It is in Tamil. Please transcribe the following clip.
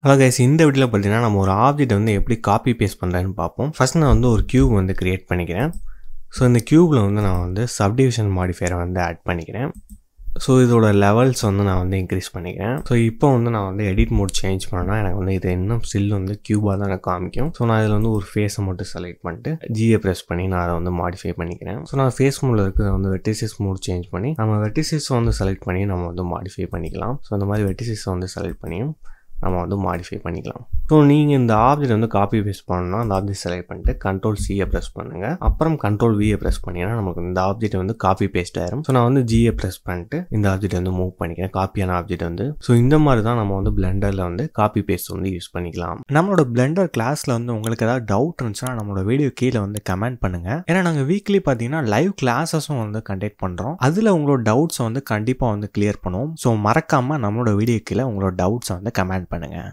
ஹலோ கைஸ், இந்த வீடியோவில் பார்த்தீங்கன்னா நம்ம ஒரு ஆப்ஜெக்ட் வந்து எப்படி காப்பி பேஸ்ட் பண்ணுறேன்னு பார்ப்போம். ஃபர்ஸ்ட் நான் வந்து ஒரு கியூப் வந்து கிரியேட் பண்ணிக்கிறேன். ஸோ இந்த கியூபில் வந்து நான் வந்து சப்டிவிஷன் மாடிஃபையரை வந்து ஆட் பண்ணிக்கிறேன். ஸோ இதோட லெவல்ஸ் வந்து நான் வந்து இன்க்ரீஸ் பண்ணிக்கிறேன். ஸோ இப்போ வந்து நான் வந்து எடிட் மோட் சேஞ்ச் பண்ணால் எனக்கு வந்து இது இன்னும் ஸ்டில் வந்து கியூபாக தான் எனக்கு காமிக்கும். ஸோ நான் இதில் வந்து ஒரு ஃபேஸை மட்டும் செலக்ட் பண்ணிட்டு ஜியை ப்ரெஸ் பண்ணி நான் அதை வந்து மாடிஃபை பண்ணிக்கிறேன். ஸோ நான் ஃபேஸ் மோடில் இருக்கிறத வந்து வெர்டிசஸ் மோட் சேஞ்ச் பண்ணி நம்ம வெர்டிசஸ் வந்து செலக்ட் பண்ணி நம்ம வந்து மாடிஃபை பண்ணிக்கலாம். ஸோ இந்த மாதிரி வெர்டிசஸ் வந்து செலக்ட் பண்ணியும் நம்ம வந்து மாடிஃபை பண்ணிக்கலாம். ஸோ நீங்கள் இந்த ஆப்ஜெக்ட் வந்து காப்பி பேஸ்ட் பண்ணணும்னா அந்த ஆப்ஜெக்ட் செலக்ட் பண்ணிட்டு கண்ட்ரோல் சியை ப்ரெஸ் பண்ணுங்கள். அப்புறம் கண்ட்ரோல் வியை ப்ரெஸ் பண்ணிங்கன்னா நமக்கு இந்த ஆப்ஜெக்ட் வந்து காப்பி பேஸ்ட் ஆயிரும். ஸோ நான் வந்து ஜியை ப்ரெஸ் பண்ணிட்டு இந்த ஆப்ஜெக்ட் வந்து மூவ் பண்ணிக்கிறேன், காப்பியான ஆப்ஜெக்ட் வந்து. ஸோ இந்த மாதிரி தான் நம்ம வந்து பிளெண்டரில் வந்து காப்பி பேஸ்ட் வந்து யூஸ் பண்ணிக்கலாம். நம்மளோட பிளெண்டர் கிளாஸில் வந்து உங்களுக்கு ஏதாவது டவுட் இருந்துச்சுன்னா நம்மளோட வீடியோ கீழே வந்து கமெண்ட் பண்ணுங்கள். ஏன்னா நாங்கள் வீக்லி பார்த்தீங்கன்னா லைவ் கிளாஸஸும் வந்து கண்டக்ட் பண்ணுறோம். அதில் உங்களோட டவுட்ஸை வந்து கண்டிப்பாக வந்து கிளியர் பண்ணுவோம். ஸோ மறக்காமல் நம்மளோட வீடியோ கீழே உங்களோட டவுட்ஸை வந்து கமெண்ட் பண்ணுங்கள்.